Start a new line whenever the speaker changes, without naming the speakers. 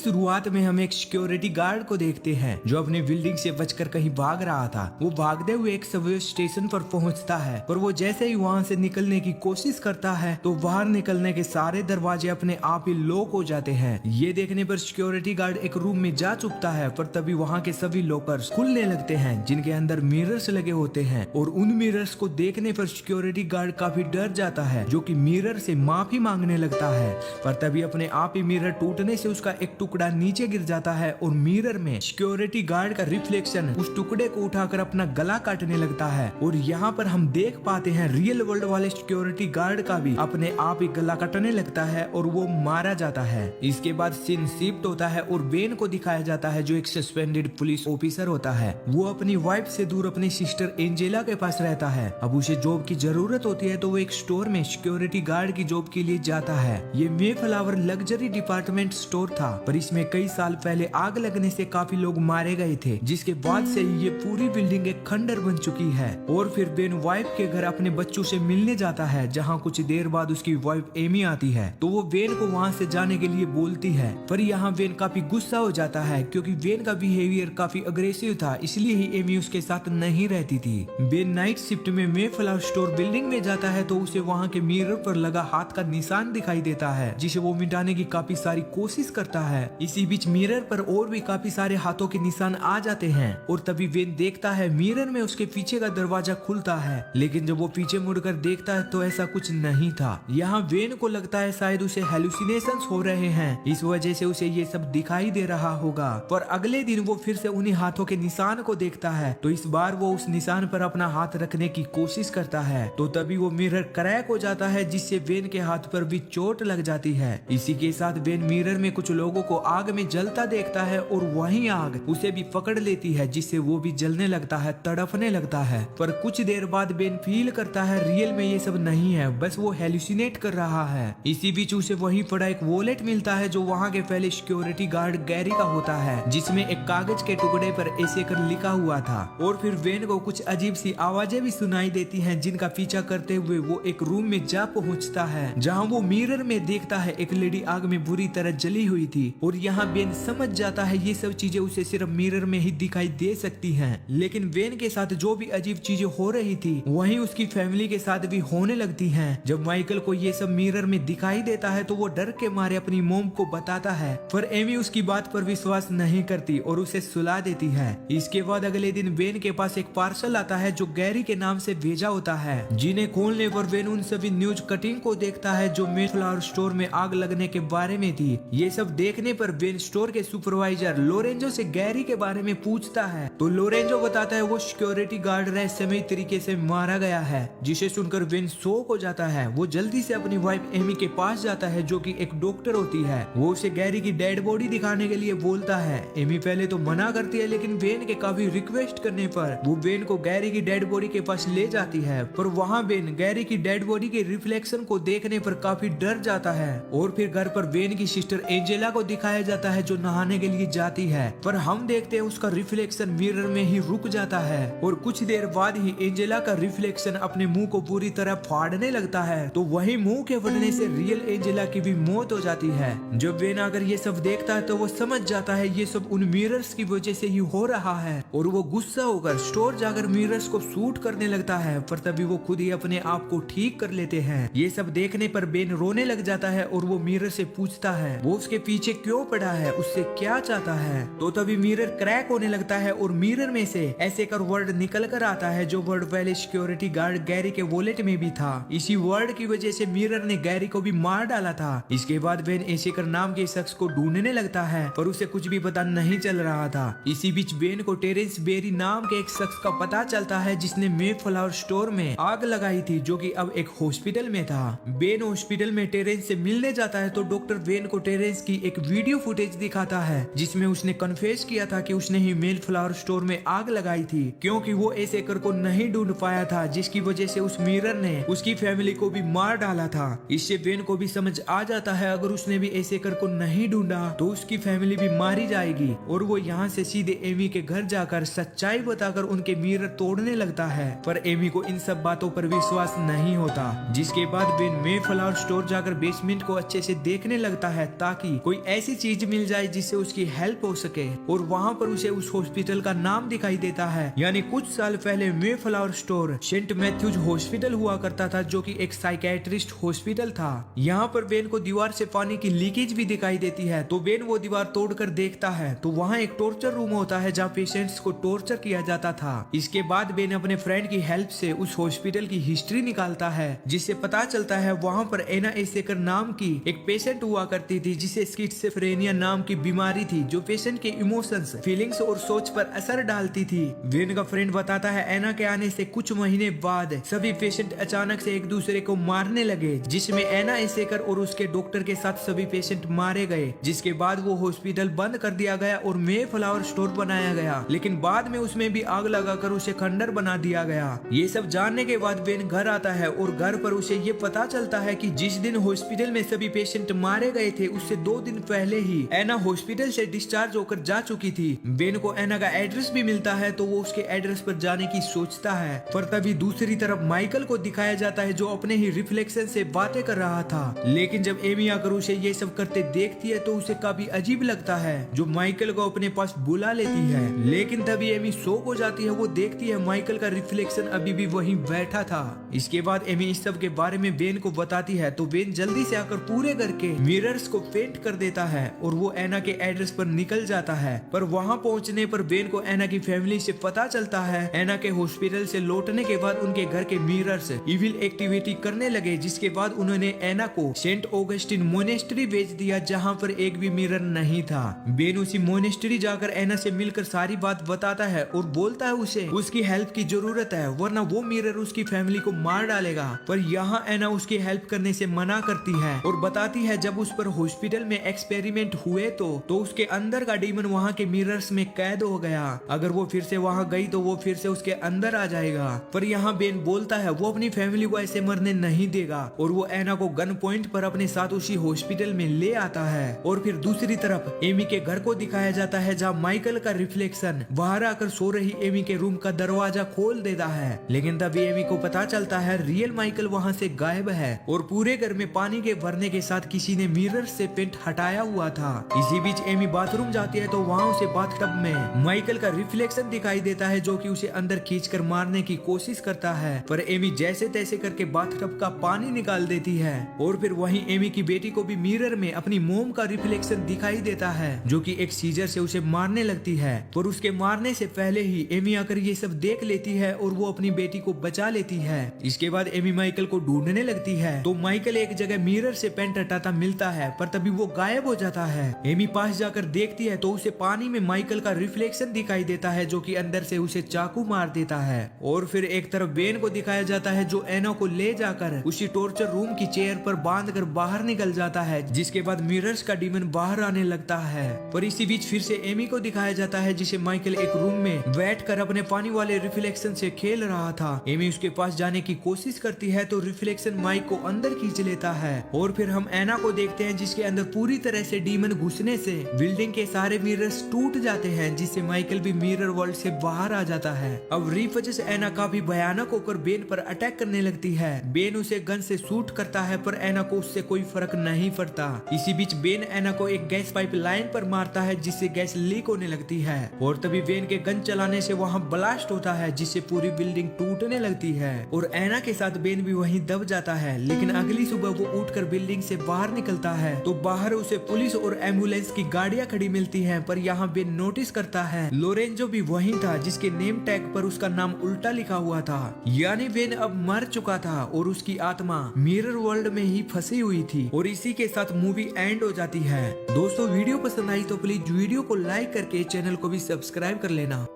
शुरुआत में हम एक सिक्योरिटी गार्ड को देखते हैं जो अपनी बिल्डिंग से बचकर कहीं भाग रहा था। वो भागते हुए एक सबवे स्टेशन पर पहुंचता है, पर वो जैसे ही वहां से निकलने की कोशिश करता है तो बाहर निकलने के सारे दरवाजे अपने आप ही लॉक हो जाते हैं। ये देखने पर सिक्योरिटी गार्ड एक रूम में जा चुकता है, पर तभी वहाँ के सभी लॉकर्स खुलने लगते हैं जिनके अंदर मिरर्स लगे होते हैं, और उन मिरर्स को देखने पर सिक्योरिटी गार्ड काफी डर जाता है, जो कि मिरर से माफी मांगने लगता है। पर तभी अपने आप ही मिरर टूटने से उसका एक टुकड़ा नीचे गिर जाता है और मिरर में सिक्योरिटी गार्ड का रिफ्लेक्शन उस टुकड़े को उठाकर अपना गला काटने लगता है। और यहाँ पर हम देख पाते हैं रियल वर्ल्ड वाले सिक्योरिटी गार्ड का भी अपने आप ही गला काटने लगता है और वो मारा जाता है। इसके बाद सीन शिफ्ट होता है और बेन को दिखाया जाता है जो एक सस्पेंडेड पुलिस ऑफिसर होता है। वो अपनी वाइफ से दूर अपनी सिस्टर एंजेला के पास रहता है। अब उसे जॉब की जरूरत होती है तो वो एक स्टोर में सिक्योरिटी गार्ड की जॉब के लिए जाता है। ये मेफ्लावर लग्जरी डिपार्टमेंट स्टोर था, पर इसमें कई साल पहले आग लगने से काफी लोग मारे गए थे, जिसके बाद से ये पूरी बिल्डिंग एक खंडर बन चुकी है। और फिर बेन वाइफ के घर अपने बच्चों से मिलने जाता है, जहाँ कुछ देर बाद उसकी वाइफ एमी आती है तो वो बेन को वहाँ से जाने के लिए बोलती है। पर यहाँ बेन काफी गुस्सा हो जाता है क्योंकि बेन का बिहेवियर काफी अग्रेसिव था, इसलिए ही एमी उसके साथ नहीं रहती थी। बेन नाइट शिफ्ट में मेफ्लावर स्टोर बिल्डिंग में जाता है तो उसे वहाँ के मिरर पर लगा हाथ का निशान दिखाई देता है, जिसे वो मिटाने की काफी सारी कोशिश करता है। इसी बीच मिरर पर और भी काफी सारे हाथों के निशान आ जाते हैं और तभी वेन देखता है मिरर में उसके पीछे का दरवाजा खुलता है, लेकिन जब वो पीछे मुड़कर देखता है तो ऐसा कुछ नहीं था। यहाँ वेन को लगता है शायद उसे हेलुसिनेशंस हो रहे हैं, इस वजह से उसे ये सब दिखाई दे रहा होगा। पर अगले दिन वो फिर से उन्हीं हाथों के निशान को देखता है, तो इस बार वो उस निशान पर अपना हाथ रखने की कोशिश करता है, तो तभी वो मिरर क्रैक हो जाता है, जिससे वेन के हाथ पर भी चोट लग जाती है। इसी के साथ वेन मिरर में कुछ लोगों को आग में जलता देखता है और वही आग उसे भी पकड़ लेती है, जिससे वो भी जलने लगता है, तड़पने लगता है। पर कुछ देर बाद बेन फील करता है रियल में ये सब नहीं है, बस वो हेलुसिनेट कर रहा है। इसी बीच उसे वहीं पड़ा एक वॉलेट मिलता है जो वहाँ के पहले सिक्योरिटी गार्ड गैरी का होता है, जिसमें एक कागज के टुकड़े पर ऐसे कर लिखा हुआ था। और फिर वेन को कुछ अजीब सी आवाजें भी सुनाई देती हैं, जिनका पीछा करते हुए वो एक रूम में जा पहुँचता है, जहाँ वो मिरर में देखता है एक लेडी आग में बुरी तरह जली हुई थी। और यहाँ वेन समझ जाता है ये सब चीजें उसे सिर्फ मिरर में ही दिखाई दे सकती हैं, लेकिन वेन के साथ जो भी अजीब चीजें हो रही थी वहीं उसकी फैमिली के साथ भी होने लगती हैं। जब माइकल को ये सब मिरर में दिखाई देता है तो वो डर के मारे अपनी मोम को बताता है, पर एमी उसकी बात पर विश्वास नहीं करती और उसे सुला देती है। इसके बाद अगले दिन वेन के पास एक पार्सल आता है जो गैरी के नाम से भेजा होता है, जिन्हें खोलने पर वेन उन सभी न्यूज कटिंग को देखता है जो मेफ्लावर स्टोर में आग लगने के बारे में थी। ये सब देखने पर वेन स्टोर के सुपरवाइजर लोरेंजो से गैरी के बारे में पूछता है, तो लोरेंजो बताता है वो सिक्योरिटी गार्ड रहस्यमय तरीके से मारा गया है, जिसे सुनकर वेन शॉक हो जाता है। वो जल्दी से अपनी वाइफ एमी के पास जाता है जो कि एक डॉक्टर होती है। वो उसे गैरी की डेड बॉडी दिखाने के लिए बोलता है। एमी पहले तो मना करती है, लेकिन वेन के काफी रिक्वेस्ट करने पर वो वेन को गैरी की डेड बॉडी के पास ले जाती है। पर वहाँ वेन गैरी की डेड बॉडी के रिफ्लेक्शन को देखने पर काफी डर जाता है। और फिर घर पर वेन की सिस्टर एंजेला को दिखाया जाता है जो नहाने के लिए जाती है, पर हम देखते हैं उसका रिफ्लेक्शन मिरर में ही रुक जाता है और कुछ देर बाद ही एंजेला का रिफ्लेक्शन अपने मुंह को पूरी तरह फाड़ने लगता है, तो वही मुंह के फटने से रियल एंजेला की भी मौत हो जाती है। जब वेन अगर ये सब देखता है तो वो समझ जाता है ये सब उन मिरर्स की वजह से ही हो रहा है, और वो गुस्सा होकर स्टोर जाकर मिरर्स को शूट करने लगता है, पर तभी वो खुद ही अपने आप को ठीक कर लेते हैं। ये सब देखने पर बेन रोने लग जाता है और वो मिरर से पूछता है वो उसके पीछे क्यों पड़ा है, उससे क्या चाहता है। तो तभी मिरर क्रैक होने लगता है और मिरर में से ऐसे कर वर्ड निकल कर आता है जो वर्ड पहले सिक्योरिटी गार्ड गैरी के वॉलेट में भी था। इसी वर्ड की वजह से मिरर ने गैरी को भी मार डाला था। इसके बाद बेन ऐसे कर नाम के शख्स को ढूंढने लगता है, पर उसे कुछ भी पता नहीं चल रहा था। इसी बीच बेन को टेरेंस बेरी नाम के एक शख्स का पता चलता है जिसने मेफ्लावर स्टोर में आग लगाई थी, जो कि अब एक हॉस्पिटल में था। बेन हॉस्पिटल में टेरेंस से मिलने जाता है तो डॉक्टर बेन को टेरेंस की एक वीडियो फुटेज दिखाता है जिसमें उसने कन्फेस किया था कि उसने ही मेफ्लावर स्टोर में आग लगाई थी, क्योंकि वो ऐसे कर को नहीं ढूंढ पाया था, जिसकी वजह से उस मिरर ने उसकी फैमिली को भी मार डाला था। इससे बेन को भी समझ आ जाता है अगर उसने भी ऐसे कर को नहीं ढूंढा तो उसकी फैमिली भी मारी जाएगी, और वो यहाँ से सीधे एमी के घर जाकर सच्चाई बताकर उनके मिरर तोड़ने लगता है। पर एमी को इन सब बातों पर विश्वास नहीं होता, जिसके बाद बेन मेफ्लावर स्टोर जाकर बेसमेंट को अच्छे से देखने लगता है ताकि कोई ऐसी ऐसी चीज मिल जाए जिससे उसकी हेल्प हो सके। और वहाँ पर उसे उस हॉस्पिटल का नाम दिखाई देता है, यानी कुछ साल पहले Mayflower store Saint Matthews hospital हुआ करता था, जो कि एक साइकेट्रिस्ट हॉस्पिटल था। यहाँ पर बेन को दीवार से पानी की लीकेज भी दिखाई देती है, तो बेन वो दीवार तोड़कर देखता है तो वहाँ एक टॉर्चर रूम होता है जहाँ पेशेंट्स को टॉर्चर किया जाता था। इसके बाद बेन अपने फ्रेंड की हेल्प से उस हॉस्पिटल की हिस्ट्री निकालता है, जिससे पता चलता है वहाँ पर एना एसेकर नाम की एक पेशेंट हुआ करती थी जिसे स्किज़ोफ्रेनिया नाम की बीमारी थी, जो पेशेंट के इमोशंस, फीलिंग्स और सोच पर असर डालती थी। बेन का फ्रेंड बताता है एना के आने से कुछ महीने बाद सभी पेशेंट अचानक से एक दूसरे को मारने लगे, जिसमें एना एसेकर और उसके डॉक्टर के साथ सभी पेशेंट मारे गए। जिसके बाद वो हॉस्पिटल बंद कर दिया गया और मेफ्लावर स्टोर बनाया गया, लेकिन बाद में उसमें भी आग लगाकर उसे खंडर बना दिया गया। ये सब जानने के बाद बेन घर आता है और घर पर उसे ये पता चलता है कि जिस दिन हॉस्पिटल में सभी पेशेंट मारे गए थे उससे 2 दिन पहले ही एना हॉस्पिटल से डिस्चार्ज होकर जा चुकी थी। बेन को एना का एड्रेस भी मिलता है, तो वो उसके एड्रेस पर जाने की सोचता है, पर तभी दूसरी तरफ माइकल को दिखाया जाता है जो अपने ही रिफ्लेक्शन से बातें कर रहा था। लेकिन जब एमी आकर उसे ये सब करते देखती है तो उसे काफी अजीब लगता है, जो माइकल को अपने पास बुला लेती है। लेकिन तभी एमी शॉक हो जाती है, वो देखती है माइकल का रिफ्लेक्शन अभी भी वहीं बैठा था। इसके बाद एमी इस सब के बारे में बेन को बताती है, तो बेन जल्दी से आकर पूरे घर के मिरर्स को पेंट कर देता है और वो एना के एड्रेस पर निकल जाता है। पर वहाँ पहुँचने पर बेन को एना की फैमिली से पता चलता है एना के हॉस्पिटल से लौटने के बाद उनके घर के मिरर्स इविल एक्टिविटी करने लगे, जिसके बाद उन्होंने एना को सेंट ऑगस्टिन मोनेस्ट्री भेज दिया, जहाँ पर एक भी मिरर नहीं था। बेन उसी मोनेस्ट्री जाकर एना से मिलकर सारी बात बताता है और बोलता है उसे उसकी हेल्प की जरूरत है, वरना वो मिरर उसकी फैमिली को मार डालेगा। पर यहाँ एना उसकी हेल्प करने से मना करती है और बताती है जब उस पर हॉस्पिटल में एक्सपेरिमेंट हुए तो उसके अंदर का डीमन वहाँ के मिरर्स में कैद हो गया। अगर वो फिर से वहाँ गई तो वो फिर से उसके अंदर आ जाएगा। पर यहाँ बेन बोलता है वो अपनी फैमिली को ऐसे मरने नहीं देगा और वो एना को गन पॉइंट पर अपने साथ उसी हॉस्पिटल में ले आता है। और फिर दूसरी तरफ एमी के घर को दिखाया जाता है, जहाँ माइकल का रिफ्लेक्शन बाहर आकर सो रही एमी के रूम का दरवाजा खोल देता है। लेकिन तभी एमी को पता चलता है रियल माइकल वहाँ से गायब है और पूरे घर में पानी के भरने के साथ किसी ने मिरर से पेंट हटाया हुआ था। इसी बीच एमी बाथरूम जाती है तो वहाँ उसे बाथटब में माइकल का रिफ्लेक्शन दिखाई देता है, जो कि उसे अंदर खींचकर मारने की कोशिश करता है। पर एमी जैसे तैसे करके बाथटब का पानी निकाल देती है और फिर वहीं एमी की बेटी को भी मिरर में अपनी मोम का रिफ्लेक्शन दिखाई देता है, जो कि एक सीजर से उसे मारने लगती है। पर उसके मारने से पहले ही एमी आकर ये सब देख लेती है और वो अपनी बेटी को बचा लेती है। इसके बाद एमी माइकल को ढूंढने लगती है, तो माइकल एक जगह मिरर से पेंट हटाता मिलता है, पर तभी वो गायब हो जाता है। एमी पास जाकर देखती है तो उसे पानी में माइकल का रिफ्लेक्शन दिखाई देता है, जो कि अंदर से उसे चाकू मार देता है। और फिर एक तरफ बेन को दिखाया जाता है जो एना को ले जाकर उसी टॉर्चर रूम की चेयर पर बांधकर बाहर निकल जाता है, जिसके बाद मिरर्स का डीमन बाहर आने लगता है। पर इसी बीच फिर से एमी को दिखाया जाता है, जिसे माइकल एक रूम में बैठकर अपने पानी वाले रिफ्लेक्शन से खेल रहा था। एमी उसके पास जाने की कोशिश करती है तो रिफ्लेक्शन माइक को अंदर खींच लेता है। और फिर हम एना को देखते हैं, जिसके अंदर पूरी तरह से डीमन घुसने से बिल्डिंग के सारे मिरर्स टूट जाते हैं, जिससे माइकल भी मिरर वर्ल्ड से बाहर आ जाता है। अब रीफ वजह से एना काफी भयानक होकर बेन पर अटैक करने लगती है। बेन उसे गन से शूट करता है, पर एना को उससे कोई फर्क नहीं पड़ता। इसी बीच बेन एना को एक गैस पाइप लाइन पर मारता है, जिससे गैस लीक होने लगती है। और तभी बेन के गन चलाने से वहाँ ब्लास्ट होता है, जिससे पूरी बिल्डिंग टूटने लगती है और एना के साथ बेन भी वहीं दब जाता है। लेकिन अगली सुबह वो उठकर बिल्डिंग से बाहर निकलता है तो बाहर उसे पुलिस और एम्बुलेंस की गाड़ियां खड़ी मिलती हैं। पर यहाँ बेन नोटिस करता है लोरेंजो भी वहीं था, जिसके नेम टैग पर उसका नाम उल्टा लिखा हुआ था, यानी बेन अब मर चुका था और उसकी आत्मा मिरर वर्ल्ड में ही फंसी हुई थी। और इसी के साथ मूवी एंड हो जाती है। दोस्तों वीडियो पसंद आई तो प्लीज वीडियो को लाइक करके चैनल को भी सब्सक्राइब कर लेना।